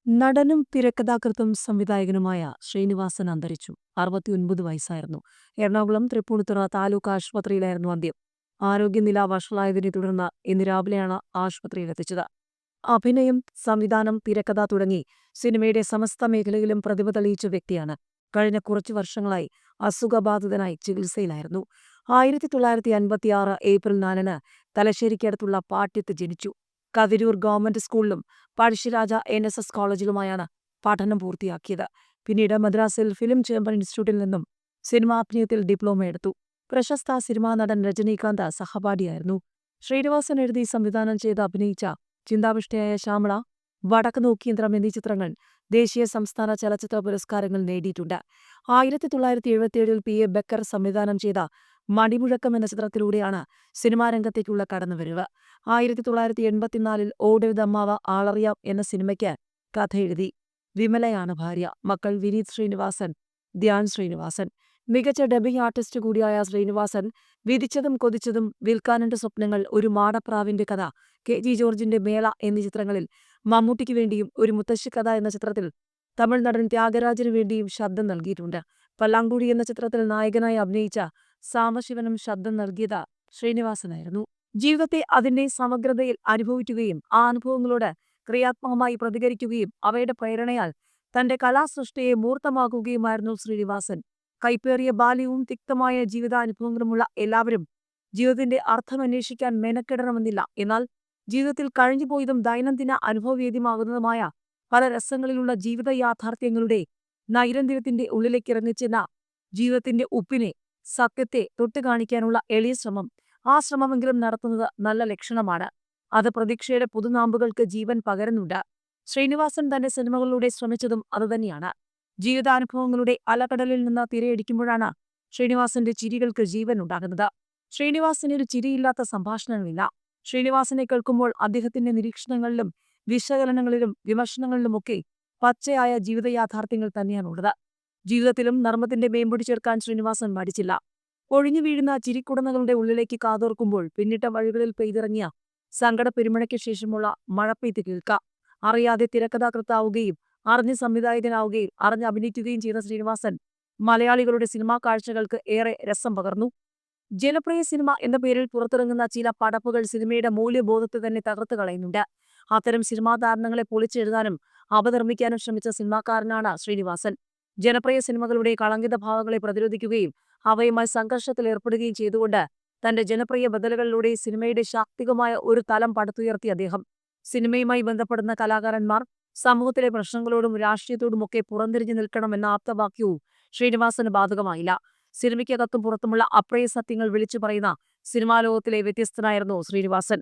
നടനും തിരക്കഥാകൃത്തും സംവിധായകനുമായ ശ്രീനിവാസൻ അന്തരിച്ചു. 69 വയസ്സായിരുന്നു. എറണാകുളം തൃപ്പൂണിത്തുറ താലൂക്ക് ആശുപത്രിയിലായിരുന്നു അന്ത്യം. ആരോഗ്യനില വഷളായതിനെ തുടർന്ന് ഇന്ന് രാവിലെയാണ് ആശുപത്രിയിലെത്തിച്ചത്. അഭിനയം, സംവിധാനം, തിരക്കഥ തുടങ്ങി സിനിമയുടെ സമസ്ത മേഖലയിലും പ്രതിഭ തെളിയിച്ച വ്യക്തിയാണ്. കഴിഞ്ഞ കുറച്ചു വർഷങ്ങളായി അസുഖബാധിതനായി ചികിത്സയിലായിരുന്നു. 1956 ഏപ്രിൽ 4 തലശ്ശേരിക്കടുത്തുള്ള പാട്യത്ത് ജനിച്ചു. കതിരൂർ ഗവൺമെന്റ് സ്കൂളിലും പഴശ്ശിരാജ NSS കോളേജിലുമായാണ് പഠനം പൂർത്തിയാക്കിയത്. പിന്നീട് മദ്രാസിൽ ഫിലിം ചേംബർ ഇൻസ്റ്റിറ്റ്യൂട്ടിൽ നിന്നും സിനിമാഭിനയത്തിൽ ഡിപ്ലോമ എടുത്തു. പ്രശസ്ത സിനിമാ നടൻ രജനീകാന്ത് സഹപാഠിയായിരുന്നു. ശ്രീനിവാസൻ എഴുതി സംവിധാനം ചെയ്ത് അഭിനയിച്ച ചിന്താവിഷ്ടയായ ശ്യാമള, വടക്ക് നോക്കിയന്ത്രം എന്നീ ചിത്രങ്ങൾ ദേശീയ സംസ്ഥാന ചലച്ചിത്ര പുരസ്കാരങ്ങൾ നേടിയിട്ടുണ്ട്. 1977 PA ബക്കർ സംവിധാനം ചെയ്ത മണിമുഴക്കം എന്ന ചിത്രത്തിലൂടെയാണ് സിനിമാരംഗത്തേക്കുള്ള കടന്നുവരവ്. 1984 ഓടരുതമ്മാവ ആളറിയാം എന്ന സിനിമയ്ക്ക് കഥയെഴുതി. വിമലയാണ് ഭാര്യ. മക്കൾ വിനീത് ശ്രീനിവാസൻ, ധ്യാൻ ശ്രീനിവാസൻ. മികച്ച ഡബ്ബിംഗ് ആർട്ടിസ്റ്റ് കൂടിയായ ശ്രീനിവാസൻ വിധിച്ചതും കൊതിച്ചതും, വിൽക്കാനുണ്ട് സ്വപ്നങ്ങൾ, ഒരു മാടപ്രാവിന്റെ കഥ, KG ജോർജിന്റെ മേള എന്നീ ചിത്രങ്ങളിൽ മമ്മൂട്ടിക്ക് വേണ്ടിയും ഒരു മുത്തശ്ശിക്കഥ എന്ന ചിത്രത്തിൽ തമിഴ് നടൻ ത്യാഗരാജനു വേണ്ടിയും ശബ്ദം നൽകിയിട്ടുണ്ട്. പല്ലാങ്കുഴി എന്ന ചിത്രത്തിൽ നായകനായി അഭിനയിച്ച സാംബശിവനും ശബ്ദം നൽകിയത് ശ്രീനിവാസനായിരുന്നു. ജീവിതത്തെ അതിന്റെ സമഗ്രതയിൽ അനുഭവിക്കുകയും ആ അനുഭവങ്ങളോട് ക്രിയാത്മകമായി പ്രതികരിക്കുകയും അവയുടെ പ്രേരണയാൽ തന്റെ കലാസൃഷ്ടിയെ മൂർത്തമാക്കുകയുമായിരുന്നു ശ്രീനിവാസൻ. കൈപ്പേറിയ ബാല്യവും തിക്തമായ ജീവിതാനുഭവങ്ങളുമുള്ള എല്ലാവരും ജീവിതത്തിന്റെ അർത്ഥമന്വേഷിക്കാൻ മെനക്കെടണമെന്നില്ല. എന്നാൽ ജീവിതത്തിൽ കഴിഞ്ഞുപോയതും ദൈനംദിന അനുഭവവേദ്യമാകുന്നതുമായ പല രസങ്ങളിലുള്ള ജീവിത യാഥാർത്ഥ്യങ്ങളുടെ നൈരന്തര്യത്തിന്റെ ഉള്ളിലേക്ക് ഇറങ്ങിച്ചെന്ന ജീവിതത്തിന്റെ ഉപ്പിനെ, സത്യത്തെ തൊട്ടുകാണിക്കാനുള്ള എളിയ ശ്രമം, ആ ശ്രമമെങ്കിലും നടത്തുന്നത് നല്ല ലക്ഷണമാണ്. അത് പ്രതീക്ഷയുടെ പുതുനാമ്പുകൾക്ക് ജീവൻ പകരുന്നുണ്ട്. ശ്രീനിവാസൻ തന്റെ സിനിമകളിലൂടെ ശ്രമിച്ചതും അതുതന്നെയാണ്. ജീവിതാനുഭവങ്ങളുടെ അലകടലിൽ നിന്ന് തിരയടിക്കുമ്പോഴാണ് ശ്രീനിവാസന്റെ ചിരികൾക്ക് ജീവൻ ഉണ്ടാകുന്നത്. ശ്രീനിവാസന് ഒരു ചിരിയില്ലാത്ത സംഭാഷണങ്ങളില്ല. ശ്രീനിവാസനെ കേൾക്കുമ്പോൾ അദ്ദേഹത്തിന്റെ നിരീക്ഷണങ്ങളിലും വിശകലനങ്ങളിലും വിമർശനങ്ങളിലുമൊക്കെ പച്ചയായ ജീവിത യാഥാർത്ഥ്യങ്ങൾ തന്നെയാണുള്ളത്. ജീവിതത്തിലും നർമ്മത്തിന്റെ മേമ്പൊടി ചേർക്കാൻ ശ്രീനിവാസൻ മടിച്ചില്ല. ഒഴിഞ്ഞു വീഴുന്ന ചിരിക്കുടനകളുടെ ഉള്ളിലേക്ക് കാതോർക്കുമ്പോൾ പിന്നിട്ട വഴികളിൽ പെയ്തിറങ്ങിയ സങ്കട പെരുമഴയ്ക്ക് ശേഷമുള്ള മഴപ്പെയ്ത്ത് കേൾക്കാം. അറിയാതെ തിരക്കഥാകൃത്താവുകയും അറിഞ്ഞ് സംവിധായകനാവുകയും അറിഞ്ഞ് അഭിനയിക്കുകയും ചെയ്ത ശ്രീനിവാസൻ മലയാളികളുടെ സിനിമാ കാഴ്ചകൾക്ക് ഏറെ രസം പകർന്നു. ജനപ്രിയ സിനിമ എന്ന പേരിൽ പുറത്തിറങ്ങുന്ന ചില പടപ്പുകൾ സിനിമയുടെ മൂല്യബോധത്തെ തന്നെ തകർത്ത് കളയുന്നുണ്ട്. അത്തരം സിനിമാ താരണങ്ങളെ പൊളിച്ചെഴുതാനും അപനിർമ്മിക്കാനും ശ്രമിച്ച സിനിമാക്കാരനാണ് ശ്രീനിവാസൻ. ജനപ്രിയ സിനിമകളുടെ കളങ്കിത ഭാവങ്ങളെ പ്രതിരോധിക്കുകയും അവയുമായി സംഘർഷത്തിൽ ഏർപ്പെടുകയും ചെയ്തുകൊണ്ട് തന്റെ ജനപ്രിയ ബദലുകളിലൂടെ സിനിമയുടെ ശാക്തികമായ ഒരു തലം പടുത്തുയർത്തിയ അദ്ദേഹം, സിനിമയുമായി ബന്ധപ്പെടുന്ന കലാകാരന്മാർ സമൂഹത്തിലെ പ്രശ്നങ്ങളോടും രാഷ്ട്രീയത്തോടുമൊക്കെ പുറംതിരിഞ്ഞു നിൽക്കണമെന്ന ആപ്തവാക്യവും ശ്രീനിവാസന് ബാധകമായില്ല. സിനിമയ്ക്കകത്തും പുറത്തുമുള്ള അപ്രിയ സത്യങ്ങൾ വിളിച്ചു പറയുന്ന സിനിമാ ലോകത്തിലെ വ്യത്യസ്തനായിരുന്നു ശ്രീനിവാസൻ.